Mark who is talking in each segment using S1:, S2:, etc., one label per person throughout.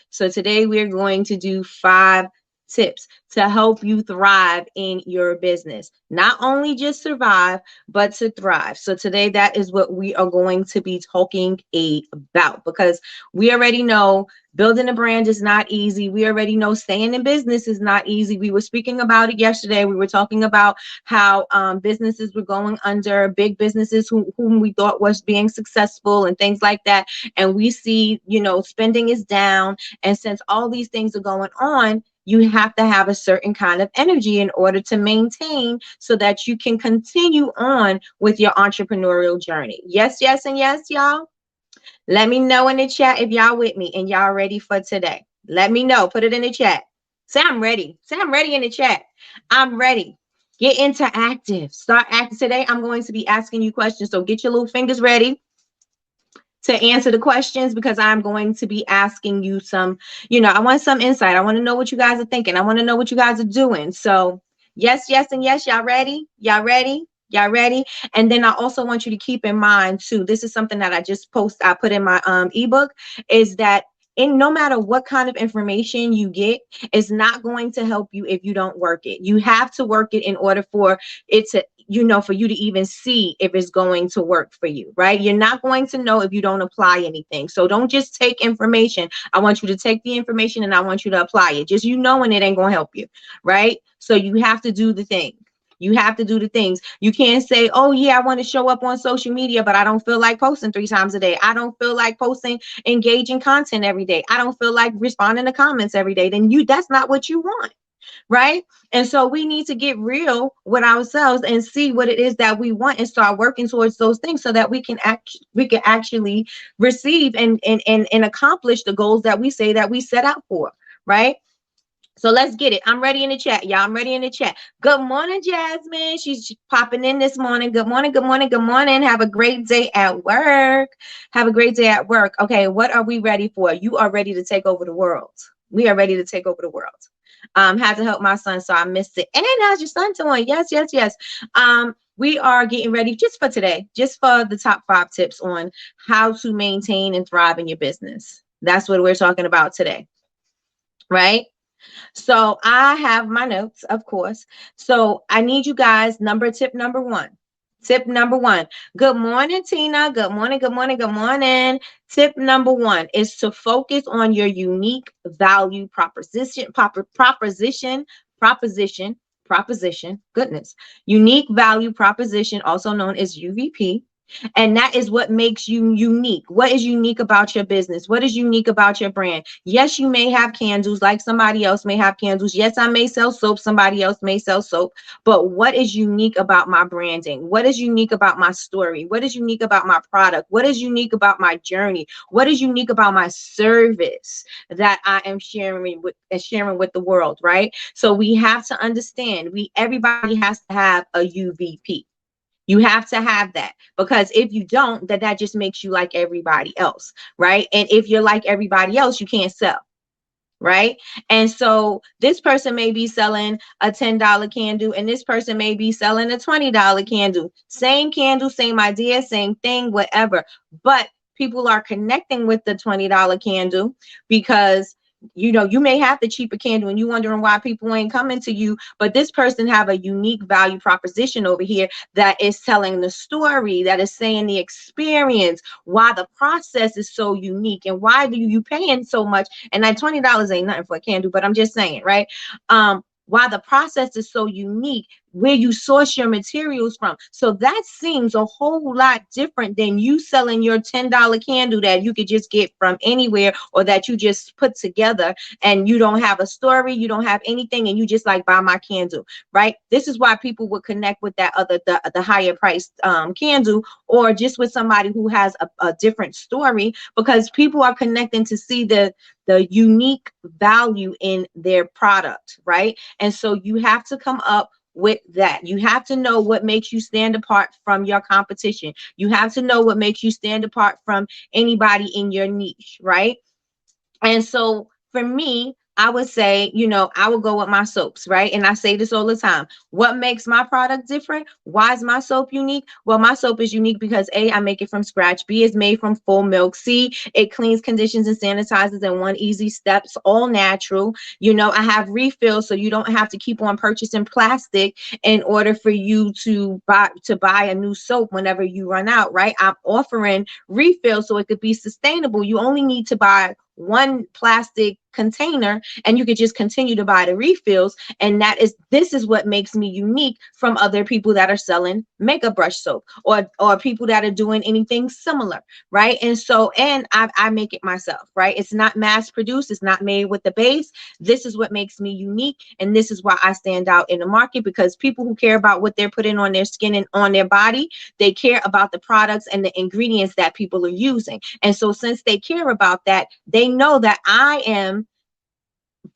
S1: So today we're going to do 5 tips to help you thrive in your business. Not only just survive, but to thrive. So today that is what we are going to be talking about, because we already know building a brand is not easy. We already know staying in business is not easy. We were speaking about it yesterday. We were talking about how businesses were going under, big businesses whom we thought was being successful and things like that. And we see, spending is down. And since all these things are going on, you have to have a certain kind of energy in order to maintain so that you can continue on with your entrepreneurial journey. Yes, yes, and yes, y'all. Let me know in the chat if y'all with me and y'all ready for today. Let me know. Put it in the chat. Say I'm ready. Say I'm ready in the chat. I'm ready. Get interactive. Start acting. Today I'm going to be asking you questions. So get your little fingers ready to answer the questions, because I'm going to be asking you some, I want some insight. I want to know what you guys are thinking. I want to know what you guys are doing. So yes, yes, and yes. Y'all ready? Y'all ready? Y'all ready? And then I also want you to keep in mind too, this is something that I put in my ebook, is that no matter what kind of information you get, it's not going to help you if you don't work it. You have to work it in order for it to, for you to even see if it's going to work for you, right? You're not going to know if you don't apply anything. So don't just take information. I want you to take the information and I want you to apply it. Just knowing it ain't going to help you, right? So you have to do the thing. You have to do the things. You can't say, oh, yeah, I want to show up on social media, but I don't feel like posting 3 times a day. I don't feel like posting engaging content every day. I don't feel like responding to comments every day. Then that's not what you want. Right. And so we need to get real with ourselves and see what it is that we want and start working towards those things so that we can actually receive and accomplish the goals that we say that we set out for. Right. So let's get it. I'm ready in the chat, y'all. I'm ready in the chat. Good morning, Jasmine. She's popping in this morning. Good morning, good morning, good morning. Have a great day at work. Have a great day at work. Okay, what are we ready for? You are ready to take over the world. We are ready to take over the world. Had to help my son, so I missed it. And how's your son doing? Yes, yes, yes. We are getting ready just for today, just for the top 5 tips on how to maintain and thrive in your business. That's what we're talking about today, right? So I have my notes, of course. So I need you guys, tip number one. Tip number one. Good morning, Tina. Good morning, good morning, good morning. Tip number one is to focus on your unique value proposition. Goodness. Unique value proposition, also known as UVP. And that is what makes you unique. What is unique about your business? What is unique about your brand? Yes, you may have candles like somebody else may have candles. Yes, I may sell soap. Somebody else may sell soap. But what is unique about my branding? What is unique about my story? What is unique about my product? What is unique about my journey? What is unique about my service that I am sharing with the world, right? So we have to understand, everybody has to have a UVP. You have to have that, because if you don't, that just makes you like everybody else, right? And if you're like everybody else, you can't sell, right? And so this person may be selling a $10 candle and this person may be selling a $20 candle. Same candle, same idea, same thing, whatever. But people are connecting with the $20 candle because you may have the cheaper candle and you wondering why people ain't coming to you, but this person have a unique value proposition over here that is telling the story, that is saying the experience, why the process is so unique, and why do you paying so much. And that $20 ain't nothing for a candle, but I'm just saying, right? Why the process is so unique, where you source your materials from. So that seems a whole lot different than you selling your $10 candle that you could just get from anywhere, or that you just put together and you don't have a story, you don't have anything, and you just like, buy my candle, right? This is why people would connect with that the higher priced candle, or just with somebody who has a different story, because people are connecting to see the unique value in their product, right? And so you have to come up with that. You have to know what makes you stand apart from your competition. You have to know what makes you stand apart from anybody in your niche, right? And so for me, I would say, I would go with my soaps, right? And I say this all the time. What makes my product different? Why is my soap unique? Well, my soap is unique because A, I make it from scratch. B, it's made from full milk. C, it cleans, conditions, and sanitizes in one easy step. It's all natural. I have refills, so you don't have to keep on purchasing plastic in order for you to buy a new soap whenever you run out, right? I'm offering refills so it could be sustainable. You only need to buy one plastic container and you could just continue to buy the refills. And this is what makes me unique from other people that are selling makeup brush soap or people that are doing anything similar, right? And I make it myself, right? It's not mass produced, it's not made with the base. This is what makes me unique, and this is why I stand out in the market, because people who care about what they're putting on their skin and on their body, they care about the products and the ingredients that people are using. And so since they care about that, they know that I am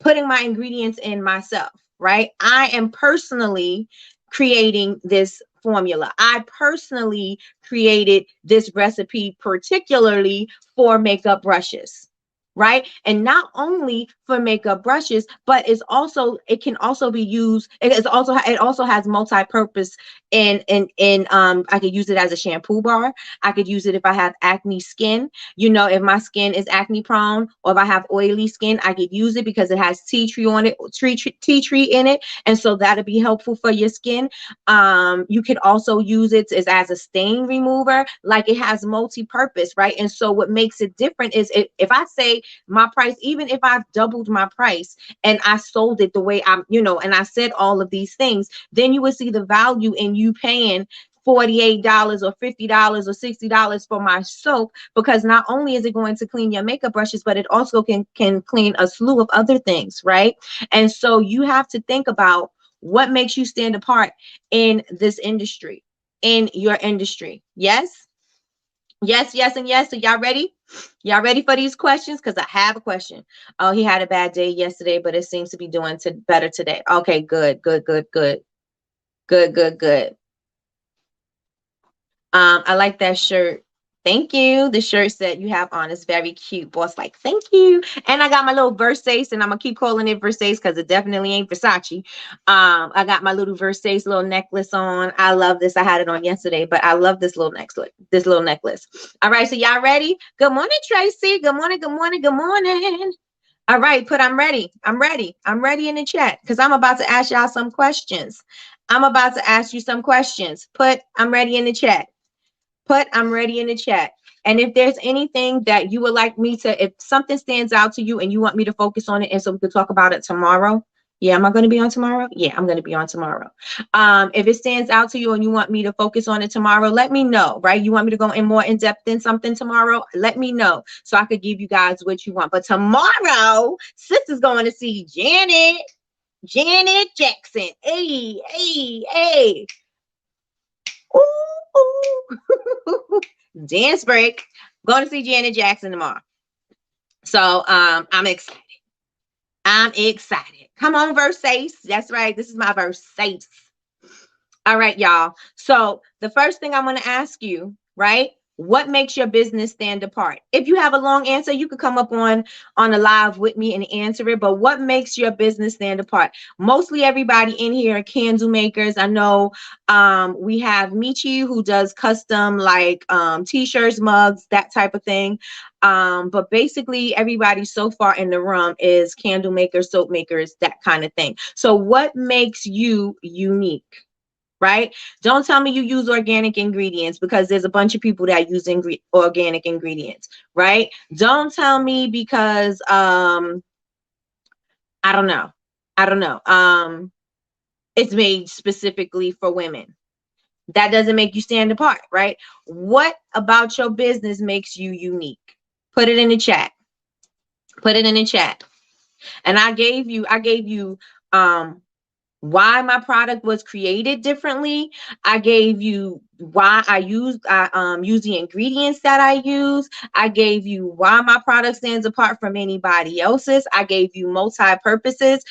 S1: putting my ingredients in myself, right? I am personally creating this formula. I personally created this recipe particularly for makeup brushes, right? And not only for makeup brushes, but it can also be used. It also has multi-purpose. And I could use it as a shampoo bar. I could use it if I have acne skin. If my skin is acne prone, or if I have oily skin, I could use it because it has tea tree on it, tea tree in it, and so that'll be helpful for your skin. You could also use it as a stain remover. Like, it has multi-purpose, right? And so what makes it different is if I say my price, even if I've doubled my price and I sold it the way and I said all of these things, then you would see the value in you paying $48 or $50 or $60 for my soap, because not only is it going to clean your makeup brushes, but it also can clean a slew of other things, right? And so you have to think about what makes you stand apart in this industry, in your industry. Yes, yes, yes, and yes. So y'all ready? Y'all ready for these questions? Because I have a question. Oh, he had a bad day yesterday, but it seems to be doing better today. Okay, good, good, good, good, good, good, good. I like that shirt. Thank you. The shirt that you have on is very cute. Boss, like, thank you. And I got my little Versace, and I'm gonna keep calling it Versace because it definitely ain't Versace. I got my little Versace little necklace on. I love this. I had it on yesterday, but I love this little necklace. This little necklace. All right, so y'all ready? Good morning, Tracy. Good morning. Good morning. Good morning. All right, put I'm ready. I'm ready. I'm ready in the chat because I'm about to ask y'all some questions. I'm about to ask you some questions. Put I'm ready in the chat. Put I'm ready in the chat. And if there's anything that you would like me to, if something stands out to you and you want me to focus on it, and so we could talk about it tomorrow. Yeah, am I going to be on tomorrow? Yeah, I'm going to be on tomorrow. If it stands out to you and you want me to focus on it tomorrow, let me know, right? You want me to go in more in depth in something tomorrow? Let me know so I could give you guys what you want. But tomorrow, sis is going to see Janet Jackson. Hey, hey, hey. Ooh. Dance break. Going to see Janet Jackson tomorrow. So I'm excited. I'm excited. Come on, Versace. That's right. This is my Versace. All right, y'all. So the first thing I want to ask you, right? What makes your business stand apart? If you have a long answer, you could come up on a live with me and answer it. But what makes your business stand apart? Mostly everybody in here are candle makers. I know we have Michi who does custom like t-shirts, mugs, that type of thing. But basically everybody so far in the room is candle makers, soap makers, that kind of thing. So what makes you unique? Right? Don't tell me you use organic ingredients, because there's a bunch of people that use organic ingredients, right? Don't tell me because I don't know. It's made specifically for women. That doesn't make you stand apart, right? What about your business makes you unique? Put it in the chat. Put it in the chat. And I gave you why my product was created differently. I gave you why I use the ingredients that I use. I gave you why my product stands apart from anybody else's. I gave you multi-purposes,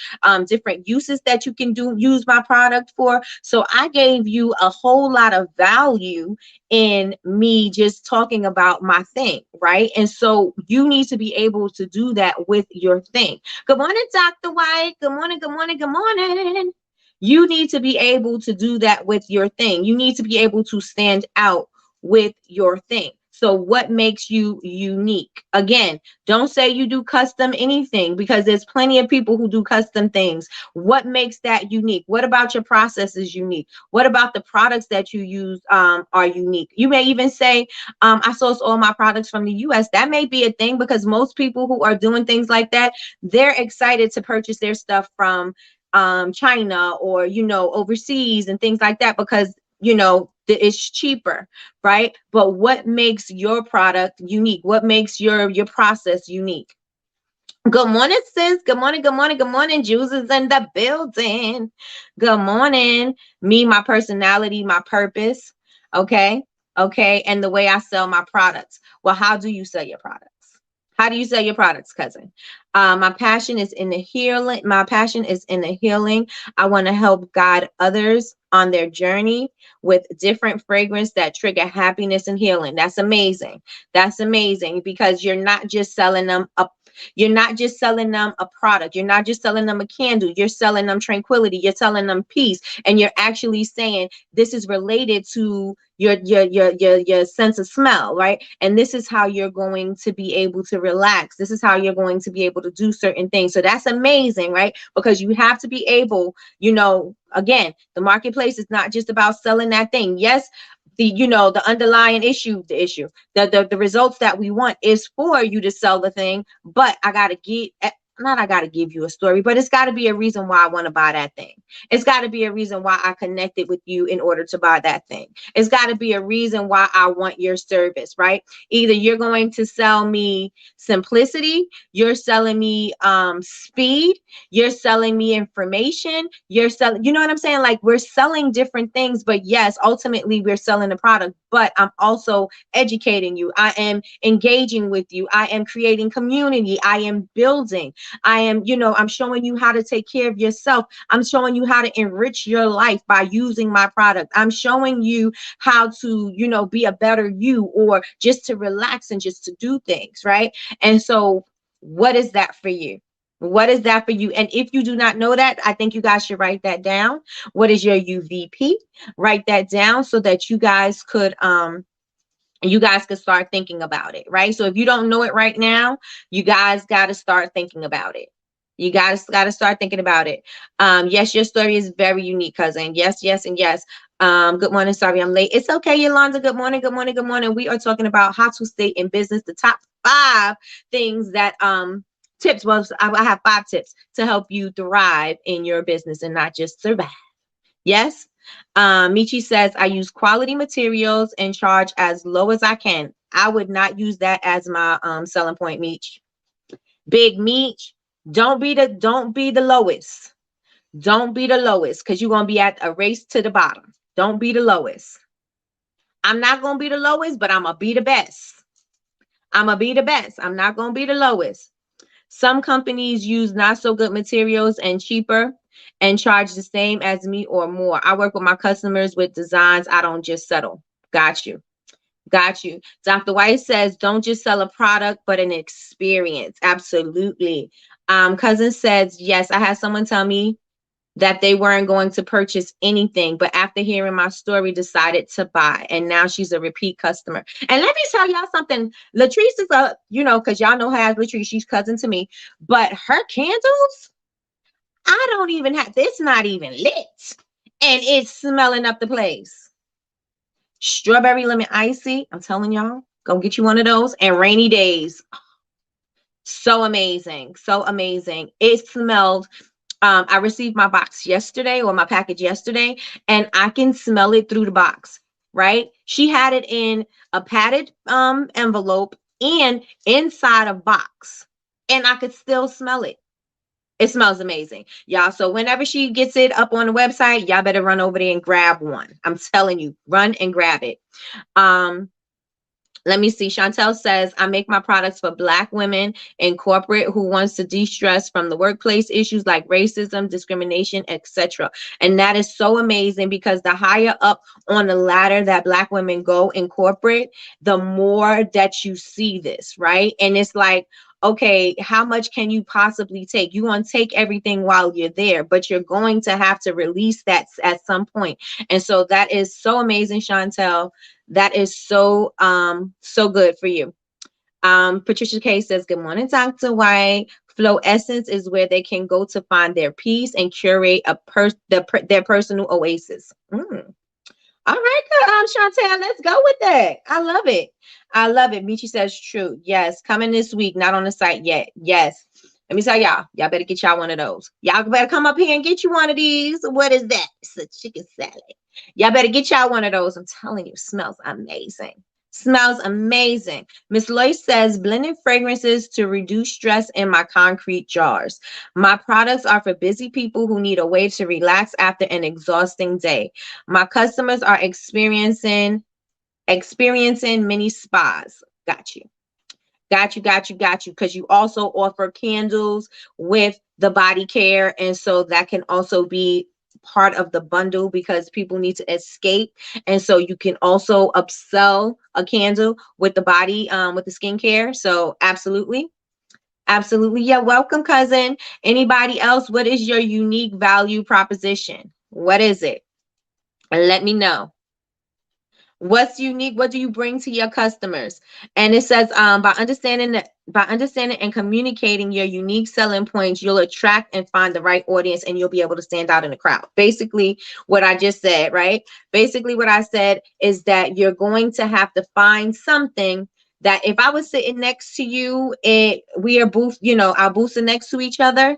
S1: different uses that you can use my product for. So I gave you a whole lot of value in me just talking about my thing, right? And so you need to be able to do that with your thing. Good morning, Dr. White. Good morning, good morning, good morning. You need to be able to do that with your thing. You need to be able to stand out with your thing. So what makes you unique? Again, don't say you do custom anything, because there's plenty of people who do custom things. What makes that unique? What about your process is unique? What about the products that you use are unique? You may even say, I source all my products from the US. That may be a thing, because most people who are doing things like that, they're excited to purchase their stuff from China or, overseas and things like that, because, it's cheaper, right? But what makes your product unique? What makes your process unique? Good morning, sis. Good morning, good morning, good morning. Juice is in the building. Good morning. Me, my personality, my purpose. Okay. Okay. And the way I sell my products. Well, how do you sell your products? How do you sell your products, cousin? My passion is in the healing. My passion is in the healing. I want to help guide others on their journey with different fragrance that trigger happiness and healing. That's amazing. That's amazing, because you're not just selling them a product. You're not just selling them a candle. You're selling them tranquility. You're selling them peace. And you're actually saying this is related to your sense of smell, right? And this is how you're going to be able to relax. This is how you're going to be able to do certain things. So that's amazing, right? Because you have to be able, again, the marketplace is not just about selling that thing. Yes, the underlying issue, the results that we want is for you to sell the thing, but I gotta give you a story, but it's got to be a reason why I want to buy that thing. It's got to be a reason why I connected with you in order to buy that thing. It's got to be a reason why I want your service, right? Either you're going to sell me simplicity, you're selling me speed, you're selling me information, you're selling, you know what I'm saying? Like, we're selling different things, but yes, ultimately we're selling the product, but I'm also educating you. I am engaging with you. I am creating community. I am building. I am, I'm showing you how to take care of yourself. I'm showing you how to enrich your life by using my product. I'm showing you how to, be a better you, or just to relax and just to do things, right? And so what is that for you? What is that for you? And if you do not know that, I think you guys should write that down. What is your UVP? Write that down so that you guys could start thinking about it, right? So if you don't know it right now, you guys got to start thinking about it. You guys got to start thinking about it. Yes, your story is very unique, cousin. Yes, yes, and yes. Good morning. Sorry, I'm late. It's okay, Yolanda. Good morning. Good morning. Good morning. We are talking about how to stay in business. The top 5 things that tips. Well, I have 5 tips to help you thrive in your business and not just survive. Yes. Michi says, I use quality materials and charge as low as I can. I would not use that as my selling point, Meech. Big Meech, don't be the lowest. Don't be the lowest, because you're gonna be at a race to the bottom. Don't be the lowest. I'm not gonna be the lowest, but I'm gonna be the best. I'm gonna be the best. I'm not gonna be the lowest. Some companies use not so good materials and cheaper and charge the same as me or more. I work with my customers with designs. I don't just settle. Got you. Got you. Dr. White says, don't just sell a product, but an experience. Absolutely. Cousin says, yes, I had someone tell me that they weren't going to purchase anything, but after hearing my story, decided to buy. And now she's a repeat customer. And let me tell y'all something. Latrice is because y'all know how Latrice, she's cousin to me, but her candles, I don't even have, it's not even lit. And it's smelling up the place. Strawberry lemon icy, I'm telling y'all, go get you one of those. And rainy days. So amazing. So amazing. It smelled. I received my box yesterday, or my package yesterday, and I can smell it through the box, right? She had it in a padded envelope and inside a box, and I could still smell it. It smells amazing, y'all. So whenever she gets it up on the website, y'all better run over there and grab one. I'm telling you, run and grab it. Um, Let me see. Chantel says, I make my products for Black women in corporate who wants to de-stress from the workplace issues like racism, discrimination, etc. And that is so amazing because the higher up on the ladder that Black women go in corporate, the more that you see this, right? And it's like, okay, how much can you possibly take? You want to take everything while you're there, but you're going to have to release that at some point. And so that is so amazing, Chantel. That is so good for you. Patricia K says, good morning, Dr. White. Flow Essence is where they can go to find their peace and curate their personal oasis. All right, Chantel, let's go with that. I love it. I love it. Michi says, true. Yes, coming this week, not on the site yet. Yes. Let me tell y'all better get y'all one of those. Y'all better come up here and get you one of these. What is that? It's a chicken salad. Y'all better get y'all one of those. I'm telling you, smells amazing. Smells amazing. Miss Lois says, blending fragrances to reduce stress in my concrete jars. My products are for busy people who need a way to relax after an exhausting day. My customers are experiencing mini spas. Got you. Got you. Because you also offer candles with the body care. And so that can also be part of the bundle because people need to escape. And so you can also upsell a candle with the body, with the skincare. So absolutely. Absolutely. Yeah. Welcome, cousin. Anybody else? What is your unique value proposition? What is it? Let me know. What's unique? What do you bring to your customers? And it says, by understanding and communicating your unique selling points, you'll attract and find the right audience and you'll be able to stand out in the crowd. Basically, what I just said, right? Basically, what I said is that you're going to have to find something that if I was sitting next to you, we are both, our booths are next to each other.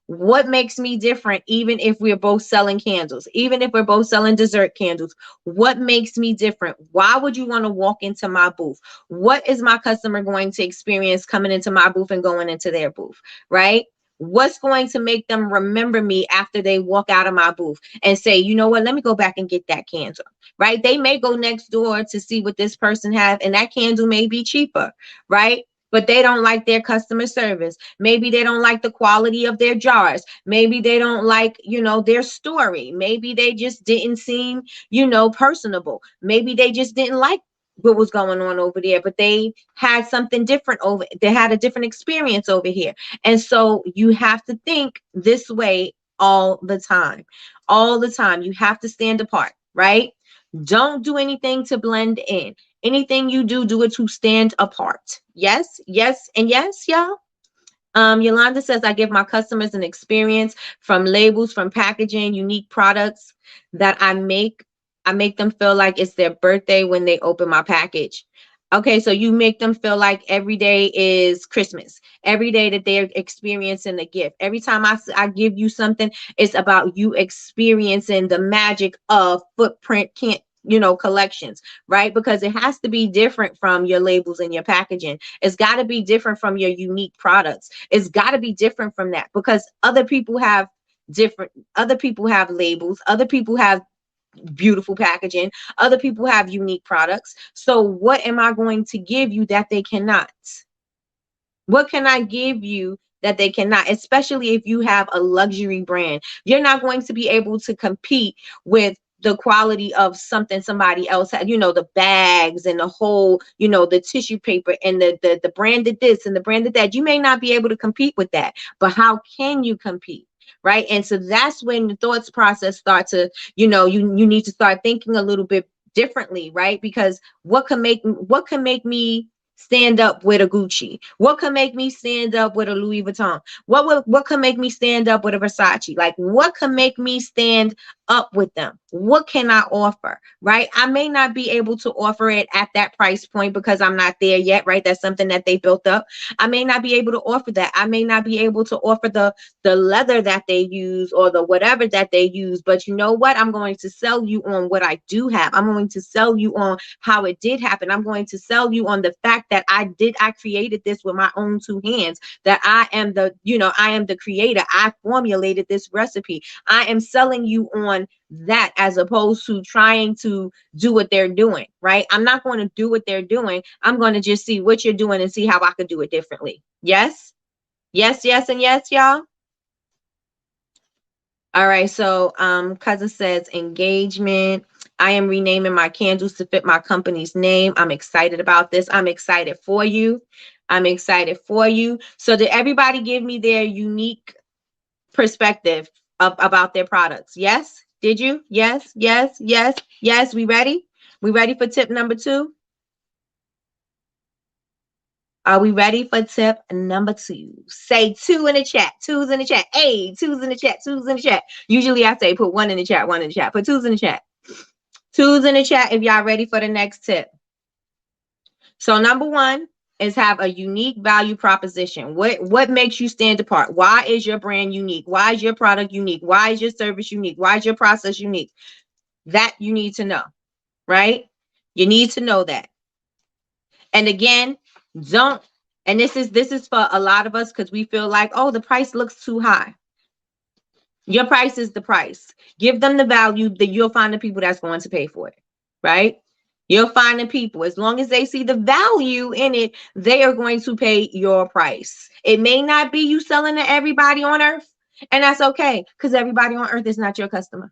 S1: What makes me different, even if we're both selling candles, even if we're both selling dessert candles? What makes me different? Why would you want to walk into my booth? What is my customer going to experience coming into my booth and going into their booth, right? What's going to make them remember me after they walk out of my booth and say, you know what, let me go back and get that candle, right? They may go next door to see what this person has, and that candle may be cheaper, right? But they don't like their customer service. Maybe they don't like the quality of their jars. Maybe they don't like, their story. Maybe they just didn't seem, personable. Maybe they just didn't like what was going on over there, but they had something different they had a different experience over here. And so you have to think this way all the time. All the time. You have to stand apart, right? Don't do anything to blend in. Anything you do, do it to stand apart. Yes, yes, and yes, y'all. Yolanda says, I give my customers an experience from labels, from packaging, unique products that I make. I make them feel like it's their birthday when they open my package. Okay, so you make them feel like every day is Christmas, every day that they're experiencing a gift. Every time I give you something, it's about you experiencing the magic of footprint collections, right? Because it has to be different from your labels and your packaging. It's got to be different from your unique products. It's got to be different from that because other people have labels, other people have beautiful packaging, other people have unique products. So what am I going to give you that they cannot? What can I give you that they cannot? Especially if you have a luxury brand, you're not going to be able to compete with the quality of something somebody else had, the bags and the whole, the tissue paper and the branded this and the branded that. You may not be able to compete with that, but how can you compete? Right. And so that's when the thoughts process start to, you need to start thinking a little bit differently, right? Because what can make me stand up with a Gucci? What can make me stand up with a Louis Vuitton? What can make me stand up with a Versace? Like, what can make me stand up with them? What can I offer? Right? I may not be able to offer it at that price point because I'm not there yet, right? That's something that they built up. I may not be able to offer that. I may not be able to offer the leather that they use or the whatever that they use. But you know what? I'm going to sell you on what I do have. I'm going to sell you on how it did happen. I'm going to sell you on the fact fact that I created this with my own two hands, that I am the, I am the creator. I formulated this recipe. I am selling you on that, as opposed to trying to do what they're doing, right? I'm not going to do what they're doing. I'm going to just see what you're doing and see how I could do it differently. Yes, yes, yes, and yes, y'all. All right, so cousin says engagement. I am renaming my candles to fit my company's name. I'm excited about this. I'm excited for you. I'm excited for you. So did everybody give me their unique perspective about their products? Yes? Did you? Yes, yes, yes, yes. We ready? We ready for tip number 2? Are we ready for tip number 2? Say 2 in the chat. 2's in the chat. Hey, 2's in the chat. 2's in the chat. Usually I say put 1 in the chat, 1 in the chat. Put 2's in the chat. 2's in the chat if y'all ready for the next tip. So number 1 is have a unique value proposition. What makes you stand apart? Why is your brand unique? Why is your product unique? Why is your service unique? Why is your process unique? That you need to know, right? You need to know that. And again, don't, and this is for a lot of us, because we feel like, oh, the price looks too high. Your price is the price. Give them the value, that you'll find the people that's going to pay for it, right? You'll find the people, as long as they see the value in it, they are going to pay your price. It may not be you selling to everybody on earth, and that's okay, because everybody on earth is not your customer.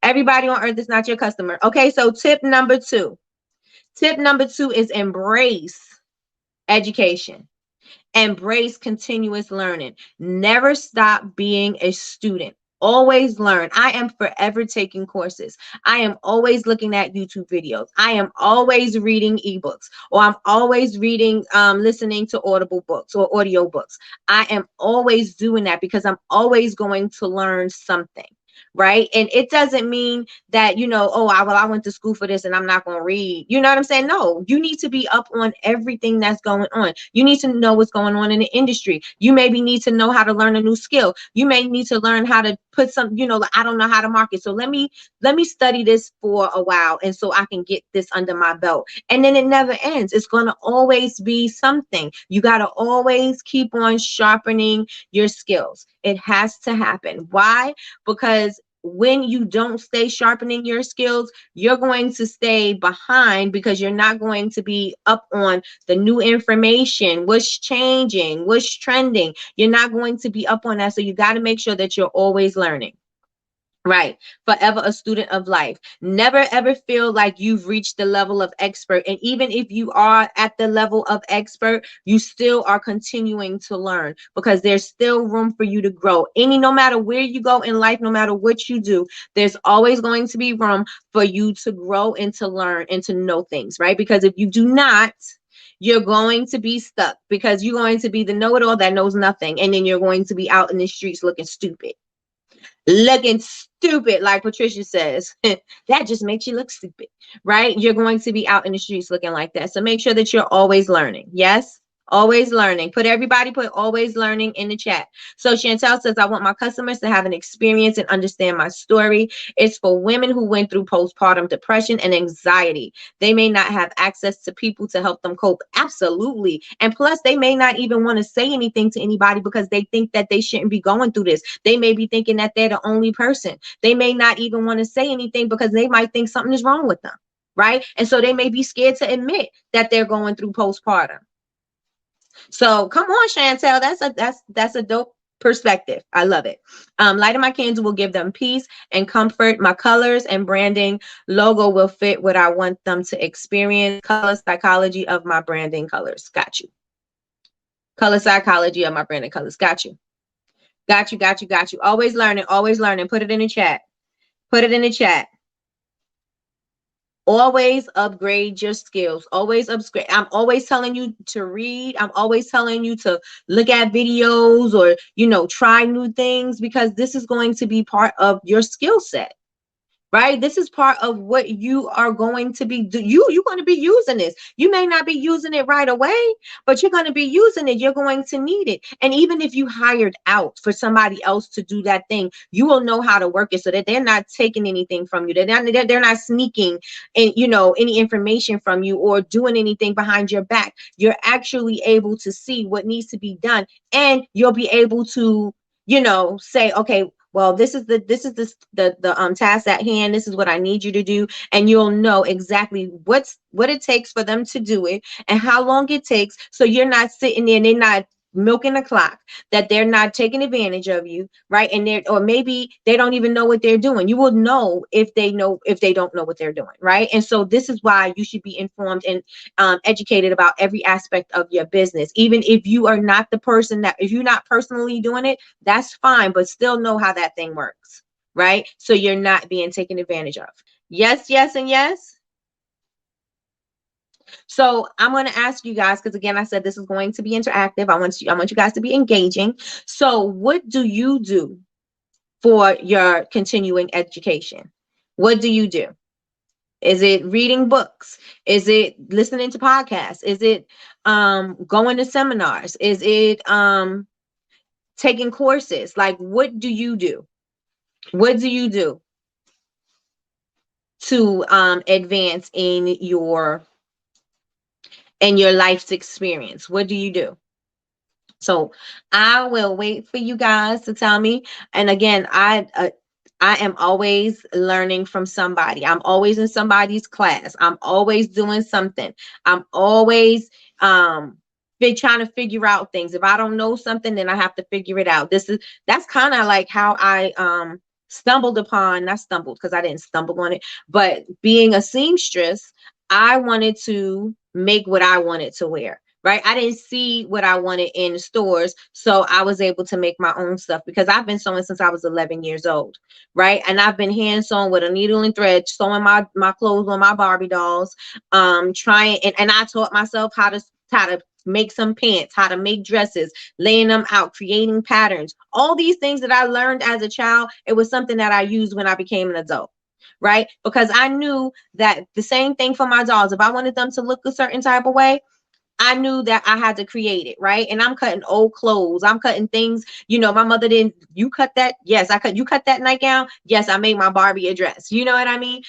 S1: Everybody on earth is not your customer. Okay, so tip number 2. Tip number 2 is embrace education. Embrace continuous learning. Never stop being a student. Always learn. I am forever taking courses. I am always looking at YouTube videos. I am always reading ebooks, or I'm always reading, listening to audible books or audio books. I am always doing that because I'm always going to learn something. Right. And it doesn't mean that, oh, I went to school for this and I'm not going to read. You know what I'm saying? No, you need to be up on everything that's going on. You need to know what's going on in the industry. You maybe need to know how to learn a new skill. You may need to learn how to put some, I don't know how to market. So let me study this for a while, and so I can get this under my belt. And then it never ends. It's going to always be something. You got to always keep on sharpening your skills. It has to happen. Why? Because when you don't stay sharpening your skills, you're going to stay behind, because you're not going to be up on the new information, what's changing, what's trending. You're not going to be up on that. So you got to make sure that you're always learning. Right. Forever a student of life. Never ever feel like you've reached the level of expert. And even if you are at the level of expert, you still are continuing to learn, because there's still room for you to grow. No matter where you go in life, no matter what you do, there's always going to be room for you to grow and to learn and to know things, right? Because if you do not, you're going to be stuck, because you're going to be the know-it-all that knows nothing. And then you're going to be out in the streets looking stupid. Like Patricia says. That just makes you look stupid, right? You're going to be out in the streets looking like that. So make sure that you're always learning. Yes, always learning. Put always learning in the chat. So Chantel says, I want my customers to have an experience and understand my story. It's for women who went through postpartum depression and anxiety. They may not have access to people to help them cope. Absolutely. And plus, they may not even want to say anything to anybody, because they think that they shouldn't be going through this. They may be thinking that they're the only person. They may not even want to say anything, because they might think something is wrong with them, right? And so they may be scared to admit that they're going through postpartum. So come on, Chantel, that's a dope perspective. I love it. Lighting my candle will give them peace and comfort. My colors and branding logo will fit what I want them to experience. Color psychology of my branding colors. Got you. Color psychology of my branding colors. Got you. Got you. Got you. Got you. Always learning. Always learning. Put it in the chat. Put it in the chat. Always upgrade your skills. Always upgrade. I'm always telling you to read. I'm always telling you to look at videos, or, try new things, because this is going to be part of your skill set, right? This is part of what you are going to be you're going to be using this. You may not be using it right away, but you're going to be using it. You're going to need it. And even if you hired out for somebody else to do that thing, you will know how to work it so that they're not taking anything from you. They're not sneaking and any information from you or doing anything behind your back. You're actually able to see what needs to be done, and you'll be able to say, okay, well, this is the task at hand. This is what I need you to do, and you'll know exactly what it takes for them to do it and how long it takes. So you're not sitting there and they're not milking the clock, that they're not taking advantage of you, right? And or maybe they don't even know what they're doing. You will know if they don't know what they're doing, right? And so this is why you should be informed and educated about every aspect of your business. Even if you are not the person if you're not personally doing it, that's fine, but still know how that thing works, right? So you're not being taken advantage of. Yes, yes, and yes. So I'm going to ask you guys, because again, I said this is going to be interactive. I want you guys to be engaging. So what do you do for your continuing education? What do you do? Is it reading books? Is it listening to podcasts? Is it going to seminars? Is it taking courses? Like, what do you do? What do you do to advance in your life's experience? What do you do? So I will wait for you guys to tell me. And again, I am always learning from somebody. I'm always in somebody's class. I'm always doing something. I'm always been trying to figure out things. If I don't know something, then I have to figure it out. That's kind of like how I stumbled upon, not stumbled because I didn't stumble on it, but being a seamstress, I wanted to make what I wanted to wear. Right. I didn't see what I wanted in the stores. So I was able to make my own stuff because I've been sewing since I was 11 years old. Right. And I've been hand sewing with a needle and thread, sewing my clothes on my Barbie dolls, trying. And I taught myself how to make some pants, how to make dresses, laying them out, creating patterns, all these things that I learned as a child. It was something that I used when I became an adult. Right. Because I knew that the same thing for my dolls. If I wanted them to look a certain type of way, I knew that I had to create it, right? And I'm cutting old clothes. I'm cutting things, my mother didn't, you cut that? Yes, I cut, you cut that nightgown? Yes, I made my Barbie a dress. You know what I mean?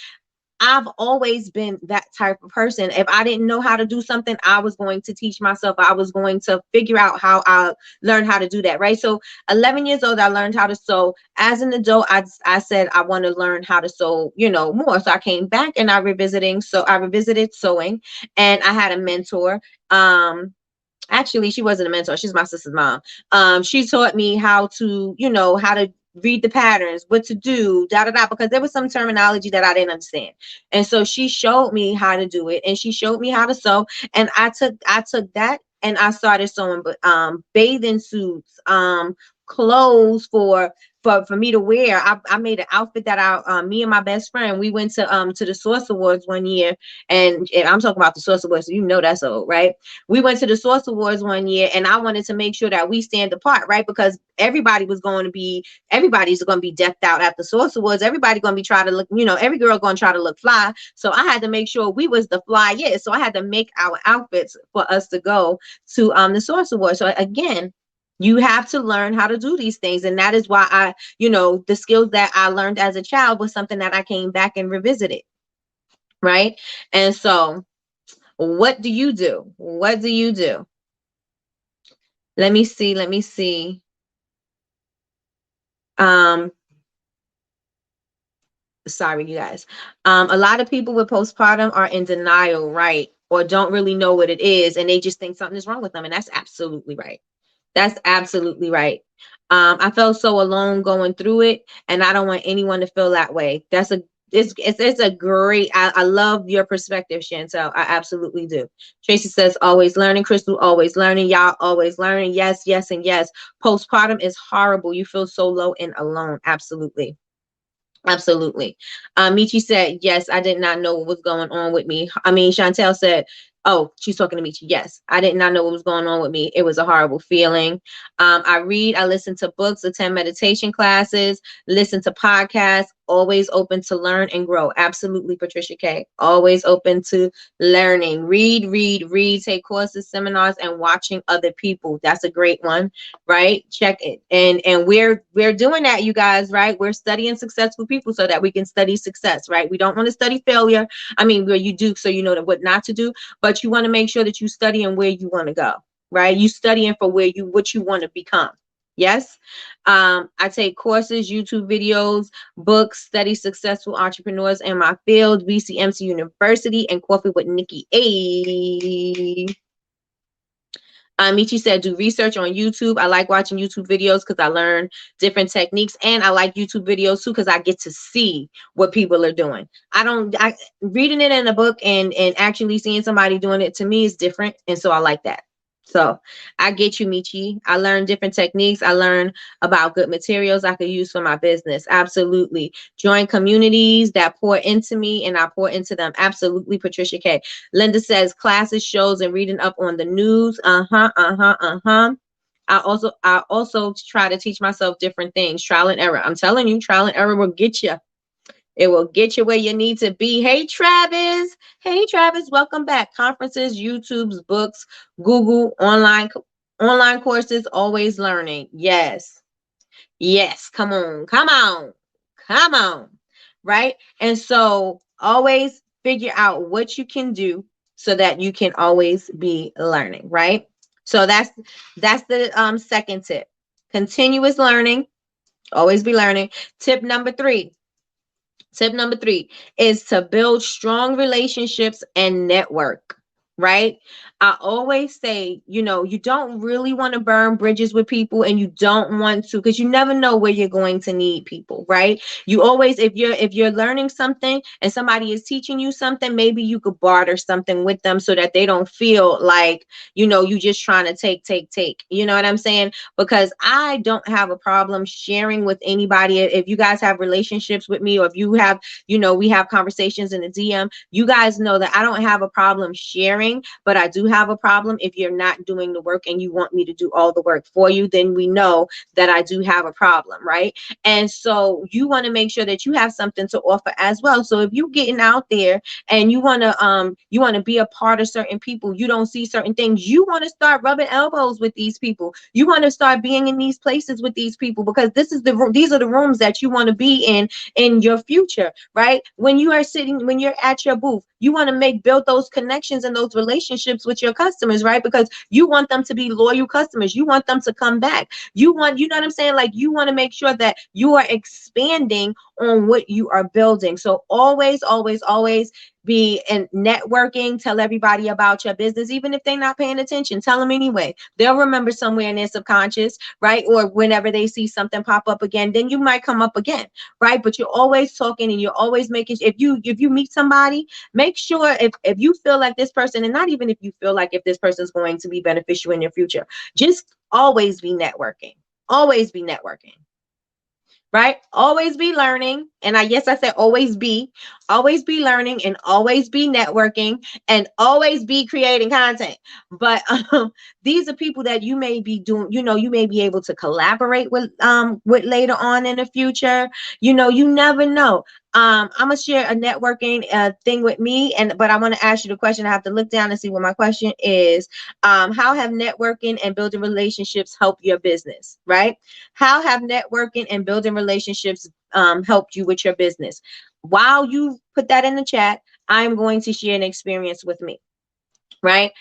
S1: I've always been that type of person. If I didn't know how to do something, I was going to teach myself. I was going to figure out how I learned how to do that, right? So 11 years old, I learned how to sew. As an adult, I said I want to learn how to sew, more. So I came back and I revisited sewing, and I had a mentor. Actually, she wasn't a mentor. She's my sister's mom. She taught me how to, how to read the patterns, what to do, da da da, because there was some terminology that I didn't understand. And so she showed me how to do it, and she showed me how to sew. And I took that and I started sewing bathing suits, clothes for me to wear. I made an outfit that me and my best friend, we went to the Source Awards one year, and I'm talking about the Source Awards, so that's old, right? We went to the Source Awards one year, and I wanted to make sure that we stand apart, right? Because everybody's going to be decked out at the Source Awards. Everybody going to be trying to look, every girl going to try to look fly. So I had to make sure we was the flyest. So I had to make our outfits for us to go to the Source Awards. So again, you have to learn how to do these things. And that is why the skills that I learned as a child was something that I came back and revisited. Right. And so what do you do? What do you do? Let me see. Sorry, you guys. A lot of people with postpartum are in denial, right? Or don't really know what it is. And they just think something is wrong with them. And that's absolutely right. That's absolutely right. I felt so alone going through it, and I don't want anyone to feel that way. It's a great, I love your perspective, Chantel. I absolutely do. Tracy says, always learning. Crystal, always learning. Y'all, always learning. Yes, yes, and yes. Postpartum is horrible. You feel so low and alone. Absolutely. Absolutely. Michi said, yes, I did not know what was going on with me. Chantel said, oh, she's talking to Michi. Yes, I did not know what was going on with me. It was a horrible feeling. I read, I listen to books, attend meditation classes, listen to podcasts, always open to learn and grow. Absolutely, Patricia K. Always open to learning. Read, read, read, take courses, seminars, and watching other people. That's a great one, right? Check it. And we're doing that, you guys, right? We're studying successful people so that we can study success, right? We don't want to study failure. I mean, where you do so you know that what not to do, but you want to make sure that you study and where you want to go, right? You studying for where you what you want to become. Yes. I take courses, YouTube videos, books, study successful entrepreneurs in my field, BCMC University, and Coffee with Nikki A. Michi said, do research on YouTube. I like watching YouTube videos because I learn different techniques, and I like YouTube videos too because I get to see what people are doing. Reading it in a book and actually seeing somebody doing it to me is different, and so I like that. So I get you, Michi. I learn different techniques. I learn about good materials I could use for my business. Absolutely. Join communities that pour into me and I pour into them. Absolutely, Patricia K. Linda says classes, shows, and reading up on the news. I also try to teach myself different things. Trial and error. I'm telling you, trial and error will get you. It will get you where you need to be. Hey, Travis. Hey, Travis. Welcome back. Conferences, YouTube's, books, Google, online courses, always learning. Yes. Yes. Come on. Come on. Come on. Right? And so always figure out what you can do so that you can always be learning, right? So that's the second tip. Continuous learning. Always be learning. Tip number 3. Tip number 3 is to build strong relationships and network, right? I always say, you don't really want to burn bridges with people, and you don't want to, because you never know where you're going to need people, right? You always, if you're learning something and somebody is teaching you something, maybe you could barter something with them so that they don't feel like, you just trying to take. You know what I'm saying? Because I don't have a problem sharing with anybody. If you guys have relationships with me, or if you have, we have conversations in the DM, you guys know that I don't have a problem sharing, but I do have a problem if you're not doing the work and you want me to do all the work for you. Then we know that I do have a problem, right? And so you want to make sure that you have something to offer as well. So if you're getting out there and you want to be a part of certain people, you don't see certain things, you want to start rubbing elbows with these people. You want to start being in these places with these people, because these are the rooms that you want to be in your future, right? When you're at your booth, you want to build those connections and those relationships with your customers, right? Because you want them to be loyal customers. You want them to come back. You know what I'm saying? Like, you want to make sure that you are expanding on what you are building. So always, always, always be in networking. Tell everybody about your business, even if they're not paying attention. Tell them anyway. They'll remember somewhere in their subconscious, right? Or whenever they see something pop up again, then you might come up again, right? But you're always talking, and you're always making, if you meet somebody, make sure if you feel like this person, and not even if you feel like if this person's going to be beneficial in your future, just always be networking. Always be networking. Right? Always be learning. And I said always be learning, and always be networking, and always be creating content. But these are people that you may be doing, you may be able to collaborate with later on in the future. You never know. I'm gonna share a networking thing with me, but I want to ask you the question. I have to look down and see what my question is. How have networking and building relationships helped your business, right? How have networking and building relationships helped you with your business? While you put that in the chat, I'm going to share an experience with me, right?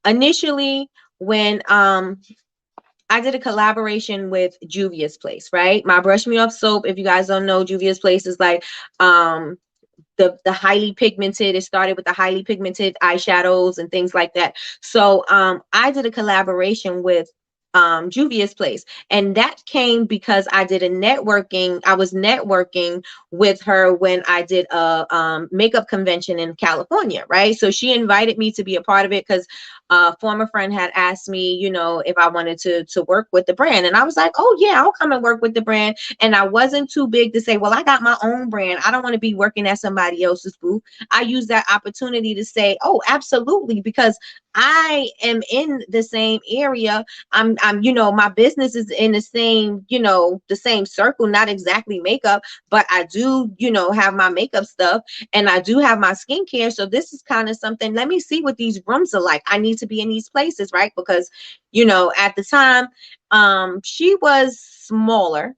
S1: Initially, when I did a collaboration with Juvia's Place, right? My Brush Me Off soap. If you guys don't know, Juvia's Place is like the highly pigmented. It started with the highly pigmented eyeshadows and things like that. So I did a collaboration with Juvia's Place, and that came because I was networking with her when I did a makeup convention in California, right? So she invited me to be a part of it because a former friend had asked me, you know, if I wanted to work with the brand. And I was like, oh yeah, I'll come and work with the brand. And I wasn't too big to say, well, I got my own brand. I don't want to be working at somebody else's booth. I use that opportunity to say, oh, absolutely, because I am in the same area. You know, my business is in the same, you know, the same circle, not exactly makeup, but I do, you know, have my makeup stuff and I do have my skincare. So this is kind of something, let me see what these rooms are like. I need to be in these places, right? Because, you know, at the time, she was smaller.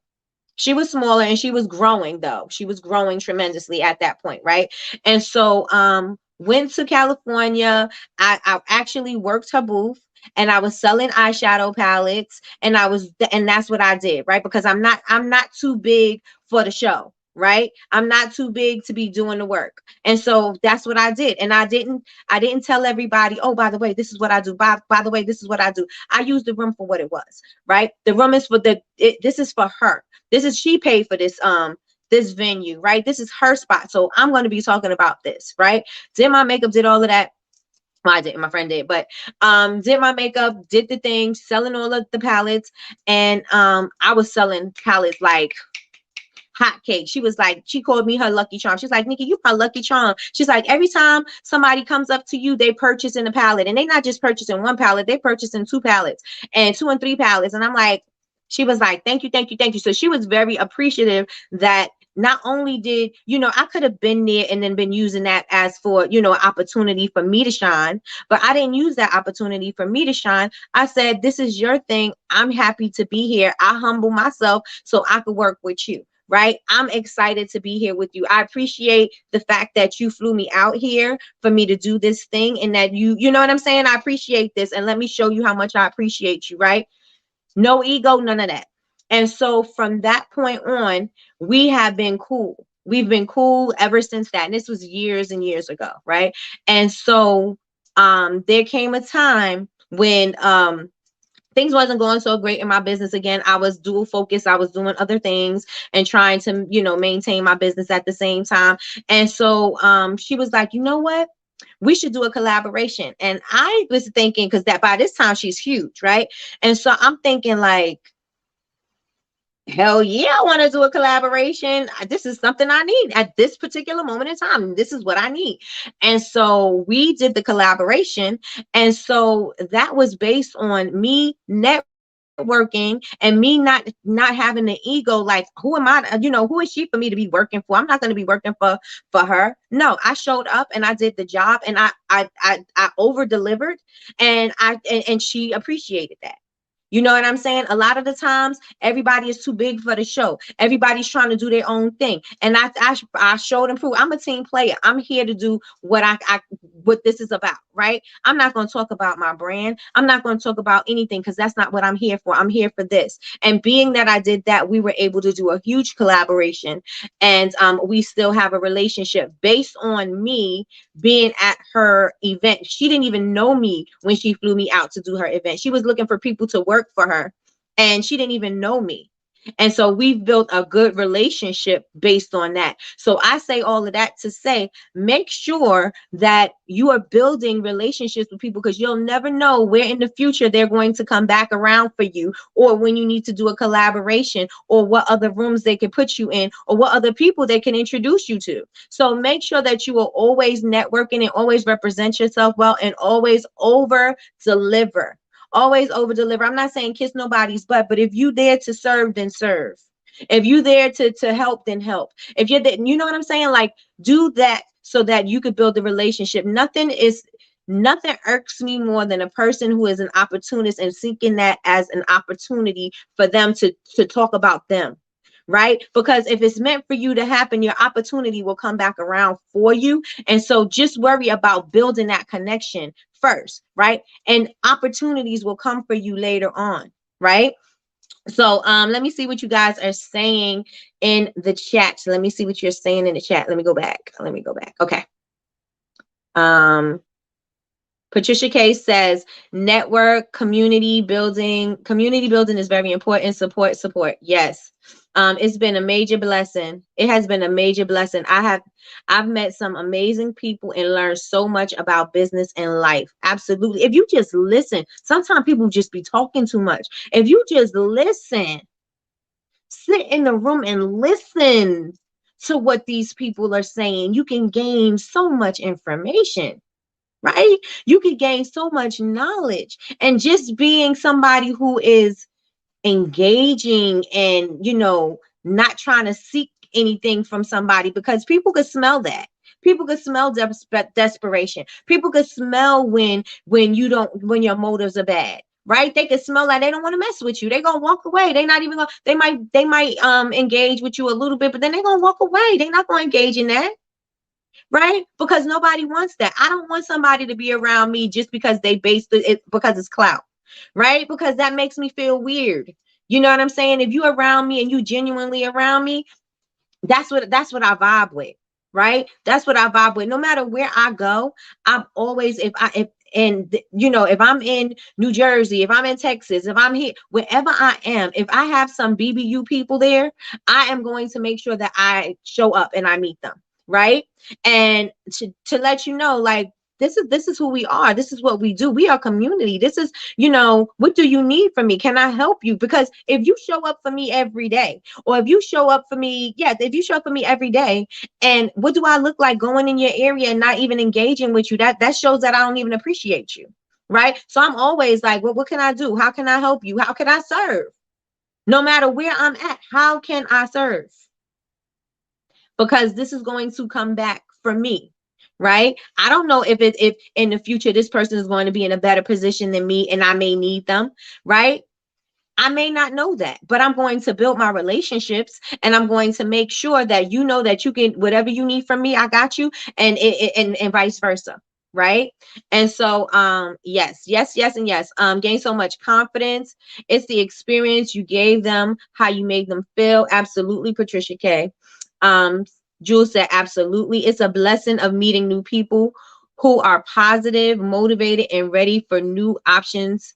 S1: She was smaller and she was growing though. She was growing tremendously at that point, right? And so went to California. I actually worked her booth and I was selling eyeshadow palettes and that's what I did, right? Because I'm not too big for the show, right? I'm not too big to be doing the work. And so that's what I did. And I didn't tell everybody, oh, by the way, this is what I do. By the way, this is what I do. I used the room for what it was, right? The room is for this is for her. She paid for this venue, right? This is her spot. So I'm going to be talking about this, right? Did my makeup, did all of that. Well, I didn't, my friend did, but did my makeup, did the thing, selling all of the palettes, and I was selling palettes like hotcakes. She was like, she called me her lucky charm. She's like, Nikki, you my lucky charm. She's like, every time somebody comes up to you, they purchasing a palette, and they not just purchasing one palette, they purchasing two palettes and two and three palettes. And I'm like, she was like, thank you, thank you, thank you. So she was very appreciative that not only did, you know, I could have been there and then been using that as for, you know, opportunity for me to shine, but I didn't use that opportunity for me to shine. I said, this is your thing. I'm happy to be here. I humble myself so I could work with you. Right? I'm excited to be here with you. I appreciate the fact that you flew me out here for me to do this thing and that you know what I'm saying? I appreciate this. And let me show you how much I appreciate you, right? No ego, none of that. And so from that point on, we have been cool. We've been cool ever since that. And this was years and years ago, right? And so there came a time when things wasn't going so great in my business again. I was dual focused. I was doing other things and trying to, you know, maintain my business at the same time. And so she was like, you know what? We should do a collaboration. And I was thinking, because that by this time she's huge, right? And so I'm thinking like, hell yeah, I want to do a collaboration. This is something I need at this particular moment in time. This is what I need. And so we did the collaboration. And so that was based on me networking and me not having the ego like, who am I, you know, who is she for me to be working for? I'm not going to be working for her. No, I showed up and I did the job and I over delivered and she appreciated that. You know what I'm saying? A lot of the times, everybody is too big for the show. Everybody's trying to do their own thing. And I showed and proved I'm a team player. I'm here to do what what this is about, right? I'm not going to talk about my brand. I'm not going to talk about anything because that's not what I'm here for. I'm here for this. And being that I did that, we were able to do a huge collaboration. And we still have a relationship based on me being at her event. She didn't even know me when she flew me out to do her event. She was looking for people to work for her and she didn't even know me. And so we've built a good relationship based on that. So I say all of that to say, make sure that you are building relationships with people because you'll never know where in the future they're going to come back around for you or when you need to do a collaboration or what other rooms they can put you in or what other people they can introduce you to. So make sure that you are always networking and always represent yourself well and always over deliver. Always over deliver. I'm not saying kiss nobody's butt, but if you there to serve, then serve. If you there to help, then help. If you're there, you know what I'm saying? Like do that so that you could build a relationship. Nothing irks me more than a person who is an opportunist and seeking that as an opportunity for them to talk about them. Right? Because if it's meant for you to happen, your opportunity will come back around for you. And so just worry about building that connection first, right? And opportunities will come for you later on, right? So let me see what you guys are saying in the chat. So let me see what you're saying in the chat. Let me go back. Okay. Patricia K says network, community building is very important. Support. Yes. It's been a major blessing. It has been a major blessing. I've met some amazing people and learned so much about business and life. Absolutely. If you just listen, sometimes people just be talking too much. If you just listen, sit in the room and listen to what these people are saying, you can gain so much information, right? You could gain so much knowledge. And just being somebody who is engaging and, not trying to seek anything from somebody, because people could smell that. People could smell desperation. People could smell when you don't, when your motives are bad. Right? They could smell like they don't want to mess with you. They're gonna walk away. They're not even gonna, they might engage with you a little bit, but then they're gonna walk away. They're not gonna engage in that. Right? Because nobody wants that. I don't want somebody to be around me just because they based it because it's clout. Right? Because that makes me feel weird. You know what I'm saying? If you around me and you genuinely around me, that's what I vibe with. Right? That's what I vibe with. No matter where I go, I'm always, if I'm in New Jersey, if I'm in Texas, if I'm here, wherever I am, if I have some BBU people there, I am going to make sure that I show up and I meet them. Right? And to let you know, like, this is who we are. This is what we do. We are community. This is, what do you need from me? Can I help you? Because if you show up for me every day, or if you show up for me, if you show up for me every day, and what do I look like going in your area and not even engaging with you? That shows that I don't even appreciate you. Right? So I'm always like, well, what can I do? How can I help you? How can I serve? No matter where I'm at, how can I serve? Because this is going to come back for me. Right? I don't know if in the future this person is going to be in a better position than me and I may need them. Right? I may not know that, but I'm going to build my relationships, and I'm going to make sure that you know that you can, whatever you need from me, I got you, and vice versa. Right? And so yes, yes, yes, and yes. Gain so much confidence. It's the experience you gave them, how you made them feel. Absolutely, Patricia K. um Jules said absolutely. It's a blessing of meeting new people who are positive, motivated, and ready for new options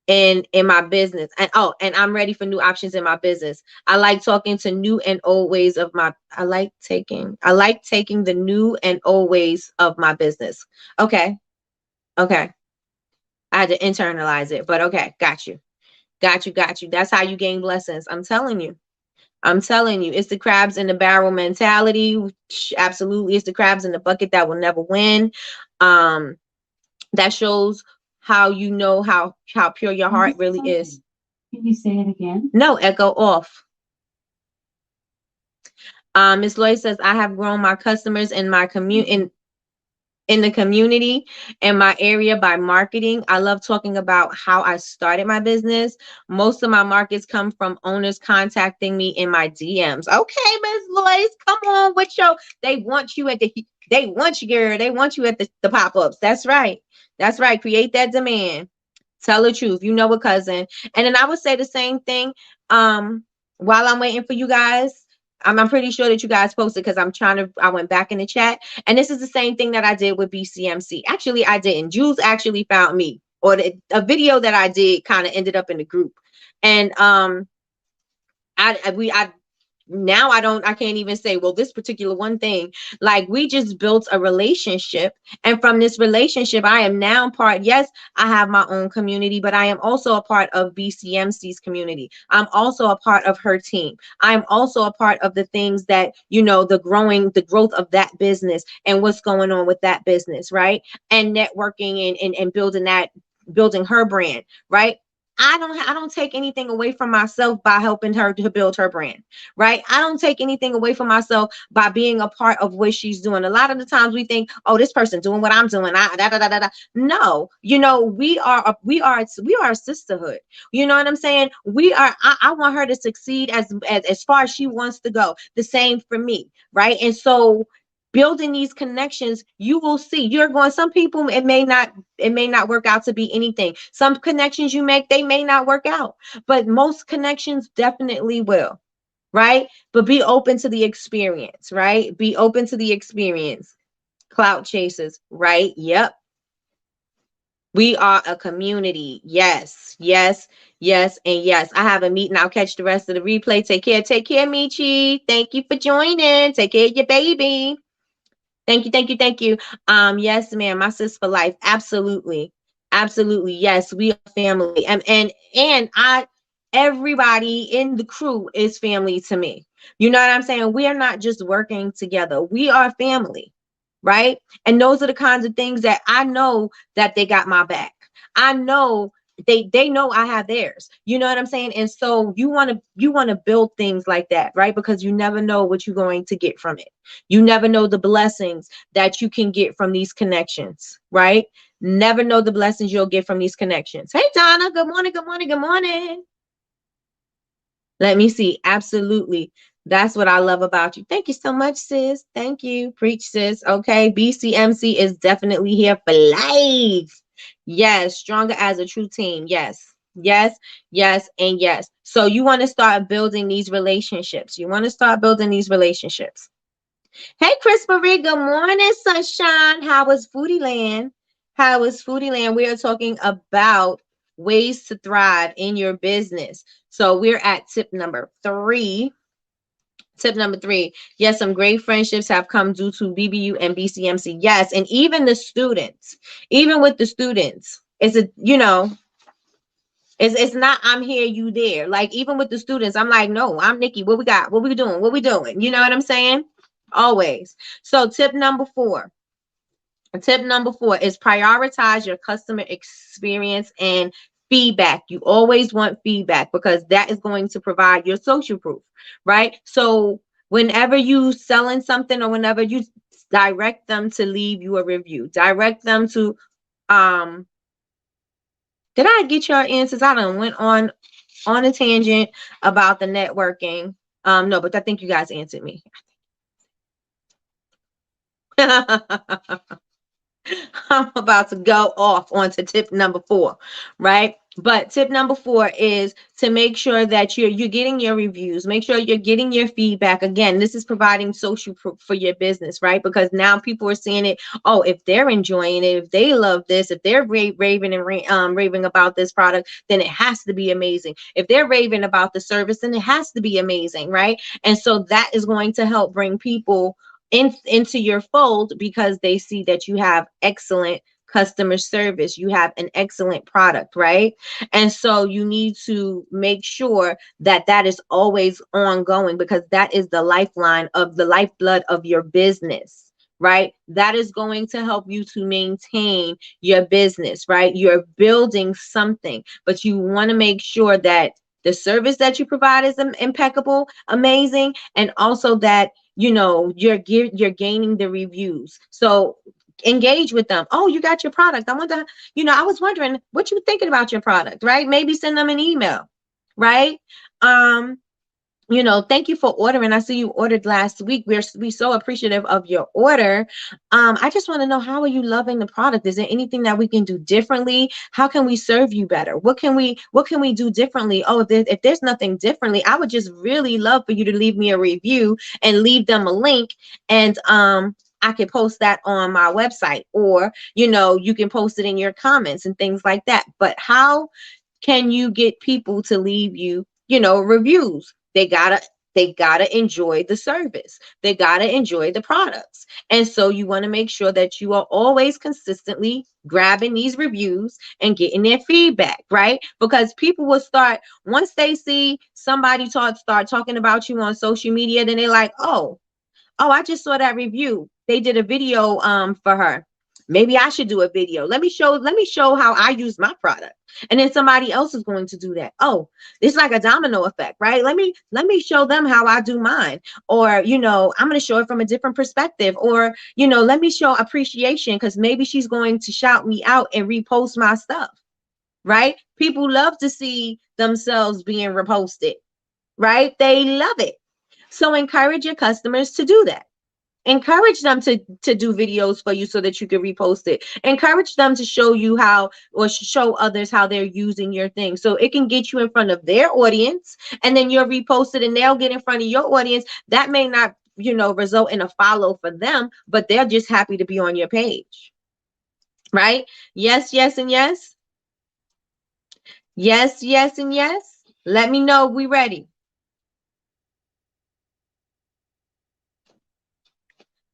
S1: in my business. And I'm ready for new options in my business. I like talking to new and old ways of my I like taking the new and old ways of my business. Okay. Okay. I had to internalize it, but okay, got you. Got you. That's how you gain blessings. I'm telling you. I'm telling you, it's the crabs in the barrel mentality. Absolutely, it's the crabs in the bucket that will never win. Um, that shows how you know how pure your heart really is.
S2: Can you say it again?
S1: No, echo off. Miss Lloyd says, I have grown my customers in my in the community in my area by marketing. I love talking about how I started my business. Most of my markets come from owners contacting me in my DMs. Okay, Miss Lloyd, come on with your, they want you, girl. They want you at the pop-ups. That's right. That's right. Create that demand. Tell the truth. You know a cousin. And then I would say the same thing. While I'm waiting for you guys, I'm pretty sure that you guys posted, because I went back in the chat. And this is the same thing that I did with BCMC. Actually, I didn't. Jules actually found me, or a video that I did kind of ended up in the group. And I now I can't even say, well, this particular one thing. Like, we just built a relationship, and from this relationship I am now part. Yes, I have my own community, but I am also a part of BCMC's community. I'm also a part of her team. I'm also a part of the things that, the growth of that business and what's going on with that business, right? And networking and building her brand, right? I don't take anything away from myself by helping her to build her brand, right? I don't take anything away from myself by being a part of what she's doing. A lot of the times we think, oh, this person doing what I'm doing. No, we are a sisterhood. You know what I'm saying? I want her to succeed as far as she wants to go. The same for me, right? And so building these connections, you will see, some people, it may not work out to be anything. Some connections you make, they may not work out, but most connections definitely will. Right? But be open to the experience, right? Be open to the experience. Clout chasers, right? Yep. We are a community. Yes, yes, yes, and yes. I have a meeting. I'll catch the rest of the replay. Take care. Take care, Michi. Thank you for joining. Take care of your baby. Thank you, thank you, thank you. Yes, ma'am. My sis for life. Absolutely. Absolutely. Yes, we are family. And I everybody in the crew is family to me. You know what I'm saying? We are not just working together. We are family, right? And those are the kinds of things that I know that they got my back. I know they know I have theirs. You know what I'm saying? And so you want to build things like that, right? Because you never know what you're going to get from it. You never know the blessings that you can get from these connections, right? Never know the blessings you'll get from these connections. Hey, Donna, good morning, good morning, good morning. Let me see. Absolutely. That's what I love about you. Thank you so much, sis. Thank you. Preach, sis. Okay. BCMC is definitely here for life. Yes. Stronger as a true team. Yes. Yes. Yes. And yes. So you want to start building these relationships. You want to start building these relationships. Hey, Chris Marie, good morning, sunshine. How was Foodie Land? How was Foodie Land? We are talking about ways to thrive in your business. So we're at tip number three. Tip number three. Yes, some great friendships have come due to BBU and BCMC. Yes, and even the students, even with the students, it's a it's not I'm here, you there. Like even with the students, I'm like, no, I'm Nikki. What we got? What we doing? What we doing? You know what I'm saying? Always. So tip number four. Tip number four is prioritize your customer experience and feedback. You always want feedback because that is going to provide your social proof, right? So whenever you selling something or whenever you direct them to leave you a review, direct them to did I get your answers? I done went on a tangent about the networking. No, but I think you guys answered me. I'm about to go off onto tip number four, right? But tip number four is to make sure that you're getting your reviews. Make sure you're getting your feedback. Again, this is providing social proof for your business, right? Because now people are seeing it. Oh, if they're enjoying it, if they love this, if they're raving about this product, then it has to be amazing. If they're raving about the service, then it has to be amazing, right? And so that is going to help bring people into your fold because they see that you have excellent customer service, you have an excellent product, right? And so you need to make sure that that is always ongoing because that is the lifeline of the lifeblood of your business, right? That is going to help you to maintain your business, right? You're building something, but you want to make sure that the service that you provide is impeccable, amazing, and also that you're gaining the reviews. So engage with them. Oh, you got your product. I wonder, I was wondering what you thinking about your product, right? Maybe send them an email, right? um Thank you for ordering. I see you ordered last week. We so appreciative of your order. I just want to know, how are you loving the product? Is there anything that we can do differently? How can we serve you better? What can we do differently? Oh, if there's nothing differently, I would just really love for you to leave me a review and leave them a link, and I can post that on my website, or you can post it in your comments and things like that. But how can you get people to leave you, reviews? They gotta enjoy the service. They gotta enjoy the products. And so you want to make sure that you are always consistently grabbing these reviews and getting their feedback, right? Because people will start, once they see somebody start talking about you on social media, then they're like, oh, I just saw that review. They did a video for her. Maybe I should do a video. Let me show how I use my product. And then somebody else is going to do that. Oh, it's like a domino effect, right? Let me show them how I do mine. Or, I'm going to show it from a different perspective. Or, let me show appreciation because maybe she's going to shout me out and repost my stuff, right? People love to see themselves being reposted, right? They love it. So encourage your customers to do that. Encourage them to do videos for you so that you can repost it. Encourage them to show you how, or show others how they're using your thing. So it can get you in front of their audience, and then you'll repost it and they'll get in front of your audience. That may not, result in a follow for them, but they're just happy to be on your page. right? Yes, yes, and yes. Yes, yes, and yes. Let me know if we ready.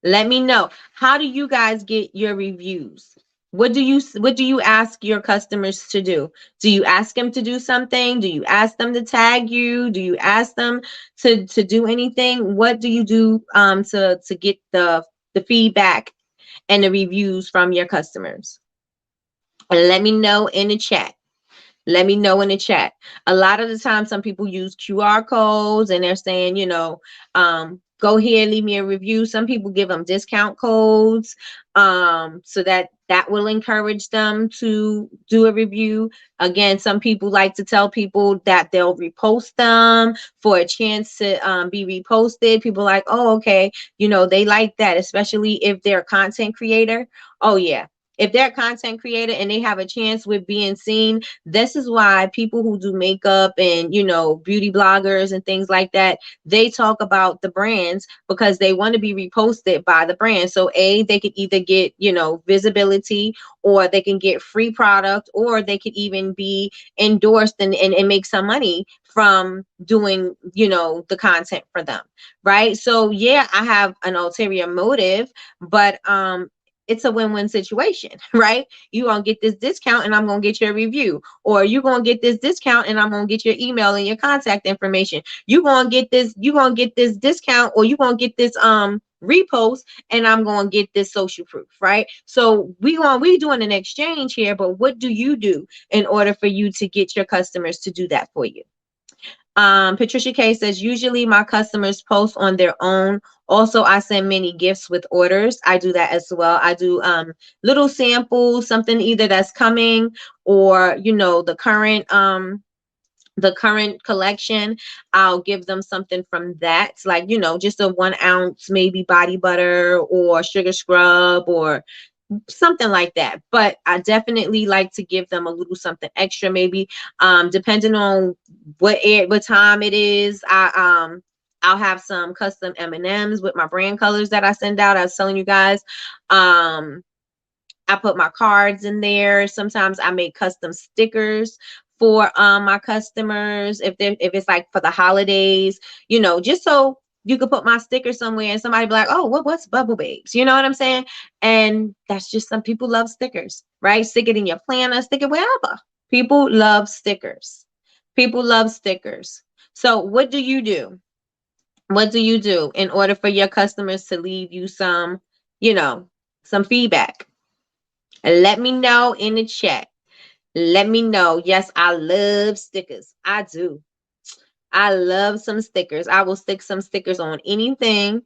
S1: Let me know. How do you guys get your reviews? What do you ask your customers to do? Do you ask them to do something? Do you ask them to tag you? Do you ask them to do anything? What do you do to get the feedback and the reviews from your customers? And let me know in the chat. Let me know in the chat. A lot of the time, some people use QR codes and they're saying, go here, leave me a review. Some people give them discount codes, so that will encourage them to do a review. Again, some people like to tell people that they'll repost them for a chance to be reposted. People like, oh, okay, they like that, especially if they're a content creator. Oh, yeah. If they're a content creator and they have a chance with being seen, this is why people who do makeup and, beauty bloggers and things like that, they talk about the brands because they want to be reposted by the brand. So they could either get, visibility, or they can get free product, or they could even be endorsed and make some money from doing, the content for them. Right. So yeah, I have an ulterior motive, but it's a win-win situation, right? You gonna get this discount and I'm gonna get your review, or you're gonna get this discount and I'm gonna get your email and your contact information. You gonna get this discount, or you gonna get this repost, and I'm gonna get this social proof, right? So we doing an exchange here, but what do you do in order for you to get your customers to do that for you? Patricia K says, usually my customers post on their own. Also, I send many gifts with orders. I do that as well. I do little samples, something either that's coming, or the current collection. I'll give them something from that, like, just a 1 ounce maybe body butter or sugar scrub or something like that. But I definitely like to give them a little something extra, maybe depending on what time it is. I'll have some custom M&Ms with my brand colors that I send out. I was telling you guys. I put my cards in there. Sometimes I make custom stickers for my customers if it's like for the holidays, just so you could put my sticker somewhere and somebody be like, oh, what's Bubble Babes? You know what I'm saying? And that's just, some people love stickers, right? Stick it in your planner, stick it wherever. People love stickers. People love stickers. So what do you do? What do you do in order for your customers to leave you you know, some feedback? Let me know in the chat. Let me know. Yes, I love stickers. I do. I love some stickers. I will stick some stickers on anything.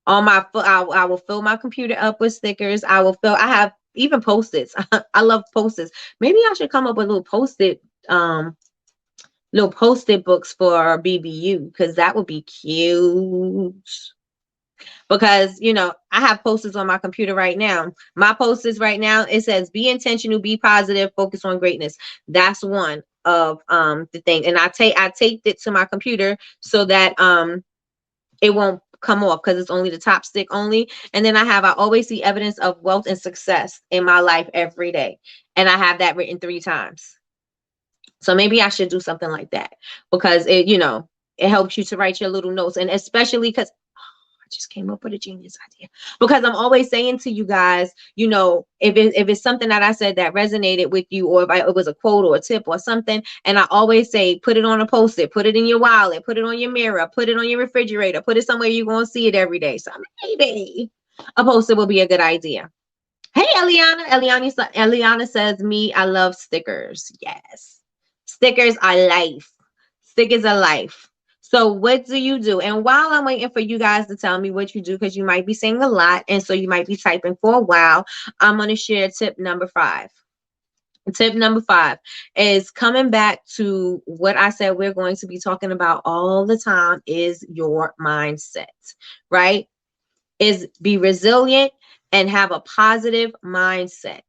S1: On my foot, I will fill my computer up with stickers. I have even post-its. I love post-its. Maybe I should come up with little post-it books for BBU, because that would be cute. Because I have posters on my computer right now. My posters right now, it says be intentional, be positive, focus on greatness. That's one of the thing. And I taped it to my computer so that it won't come off, because it's only the top stick only. And then I always see evidence of wealth and success in my life every day, and I have that written 3 times. So maybe I should do something like that, because it helps you to write your little notes. And especially because I just came up with a genius idea, because I'm always saying to you guys, if it's something that I said that resonated with you, or if it was a quote or a tip or something, and I always say, put it on a post-it, put it in your wallet, put it on your mirror, put it on your refrigerator, put it somewhere you're going to see it every day. So maybe a post-it will be a good idea. Hey, Eliana says, me, I love stickers. Yes. Stickers are life. Stickers are life. So what do you do? And while I'm waiting for you guys to tell me what you do, because you might be saying a lot, and so you might be typing for a while, I'm going to share tip number 5. Tip number 5 is coming back to what I said we're going to be talking about all the time, is your mindset, right? Is be resilient and have a positive mindset,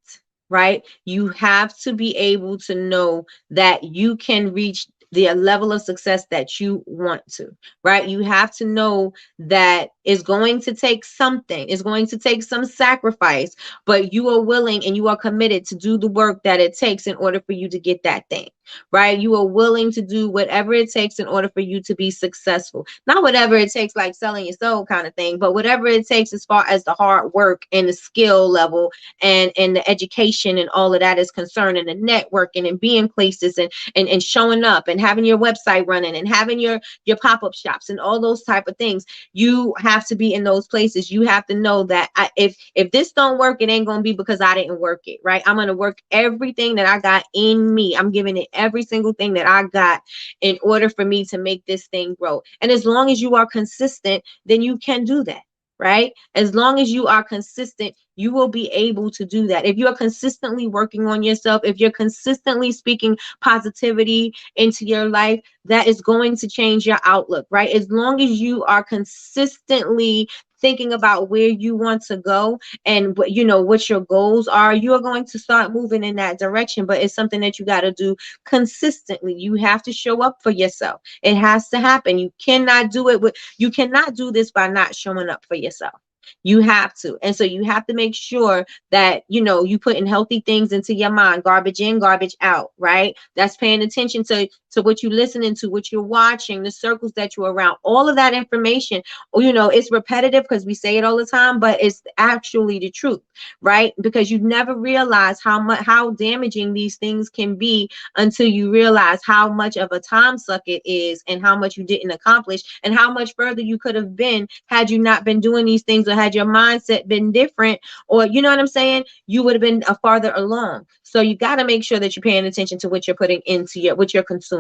S1: right? You have to be able to know that you can reach the level of success that you want to, right? You have to know that it's going to take something, it's going to take some sacrifice, but you are willing and you are committed to do the work that it takes in order for you to get that thing, right? You are willing to do whatever it takes in order for you to be successful. Not whatever it takes, like selling your soul kind of thing, but whatever it takes as far as the hard work and the skill level and the education and all of that is concerned, and the networking and being places and showing up and having your website running and having your pop-up shops and all those type of things. You have to be in those places. You have to know that if this don't work, it ain't gonna be because I didn't work it, right? I'm gonna work everything that I got in me. I'm giving it every single thing that I got in order for me to make this thing grow. And as long as you are consistent, then you can do that, right? As long as you are consistent, you will be able to do that. If you're consistently working on yourself, if you're consistently speaking positivity into your life, that is going to change your outlook, right? As long as you are consistently thinking about where you want to go and what what your goals are, you are going to start moving in that direction. But it's something that you got to do consistently. You have to show up for yourself. It has to happen. You cannot do this by not showing up for yourself. You have to. And so you have to make sure that, you put in healthy things into your mind, garbage in, garbage out, right? That's paying attention to what you're listening to, what you're watching, the circles that you're around, all of that information. It's repetitive because we say it all the time, but it's actually the truth, right? Because you never realize how damaging these things can be until you realize how much of a time suck it is and how much you didn't accomplish and how much further you could have been had you not been doing these things, or had your mindset been different, or you know what I'm saying, you would have been farther along. So you got to make sure that you're paying attention to what you're putting into what you're consuming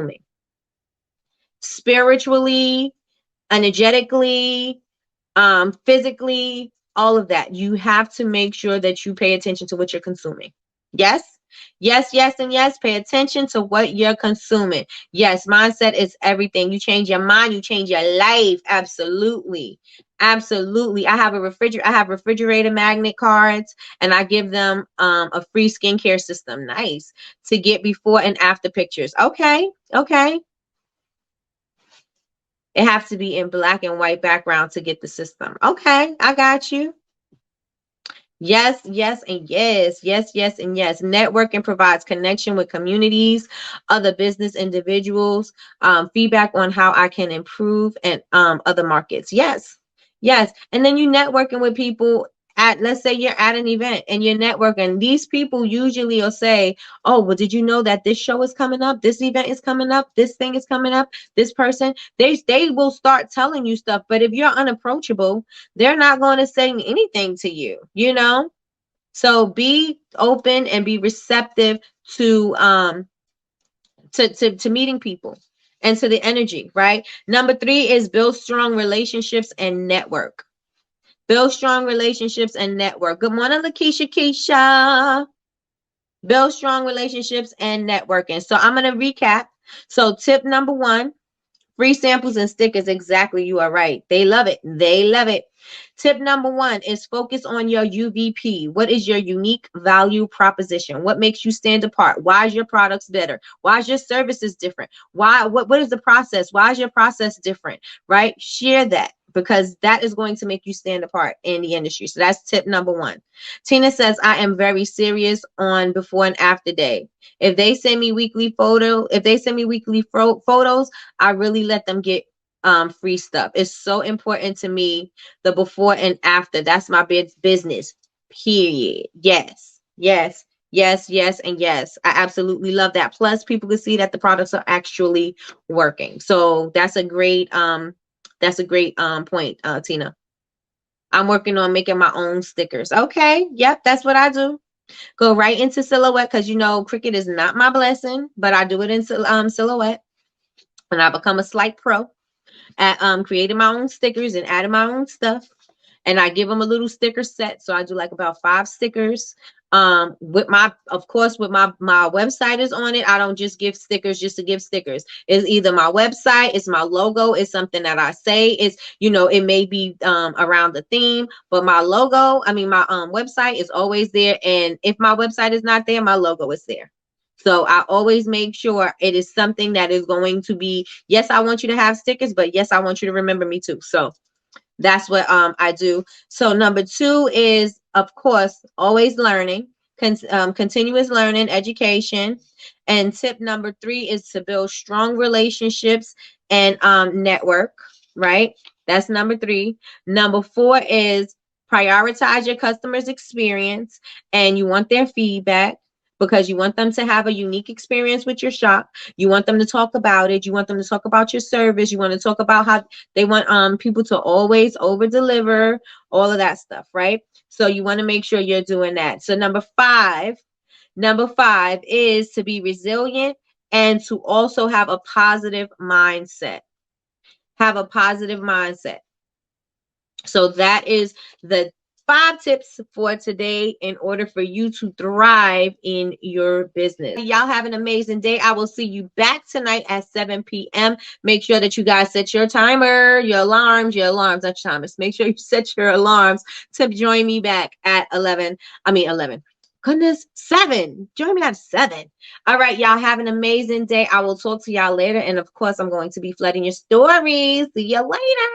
S1: spiritually, energetically, physically, all of that. You have to make sure that you pay attention to what you're consuming. Yes, yes, yes, and yes. Pay attention to what you're consuming. Yes, mindset is everything. You change your mind, you change your life. Absolutely, absolutely. I have refrigerator magnet cards, and I give them a free skincare system. Nice, to get before and after pictures. Okay, okay. It has to be in black and white background to get the system. Okay, I got you. Yes, yes, and yes, yes, yes, and yes. Networking provides connection with communities, other business individuals, feedback on how I can improve, and other markets. Yes, yes. And then you networking with people at, let's say you're at an event and you're networking. These people usually will say, "Oh, well, did you know that this show is coming up? This event is coming up. This thing is coming up. This person." They will start telling you stuff. But if you're unapproachable, they're not going to say anything to you. So be open and be receptive to meeting people and to the energy, right? Number 3 is build strong relationships and network. Build strong relationships and network. Good morning, Lakeisha. Keisha. Build strong relationships and networking. So I'm going to recap. So tip number 1, free samples and stickers. Exactly. You are right. They love it. They love it. Tip number 1 is focus on your UVP. What is your unique value proposition? What makes you stand apart? Why is your products better? Why is your services different? What is the process? Why is your process different? Right? Share that, because that is going to make you stand apart in the industry. So that's tip number 1. Tina says, I am very serious on before and after day. If they send me weekly photos, I really let them get free stuff. It's so important to me, the before and after. That's my business, period. Yes, yes, yes, yes, and yes. I absolutely love that. Plus people can see that the products are actually working. So that's a great point, Tina. I'm working on making my own stickers. Okay, yep, that's what I do. Go right into silhouette, because Cricut is not my blessing, but I do it in silhouette, and I become a slight pro at creating my own stickers and adding my own stuff. And I give them a little sticker set. So I do like about 5 stickers. With my website is on it. I don't just give stickers just to give stickers. It's either my website, it's my logo, it's something that I say. It may be around the theme, but my website is always there. And if my website is not there, my logo is there. So I always make sure it is something that is going to be, yes, I want you to have stickers, but yes, I want you to remember me too. So that's what I do. So number two is, of course, always learning, continuous learning, education. And tip number three is to build strong relationships and network, right? That's number three. Number four is prioritize your customers' experience, and you want their feedback because you want them to have a unique experience with your shop. You want them to talk about it. You want them to talk about your service. You want to talk about how they want people to always over deliver, all of that stuff, right? So you want to make sure you're doing that. So number five is to be resilient and to also have a positive mindset. Have a positive mindset. So that is the 5 tips for today in order for you to thrive in your business. Y'all have an amazing day. I will see you back tonight at 7 p.m. Make sure that you guys set your timer, your alarms, not your timers. Make sure you set your alarms to join me back at 11. Goodness, 7. Join me at 7. All right, y'all have an amazing day. I will talk to y'all later. And of course, I'm going to be flooding your stories. See you later.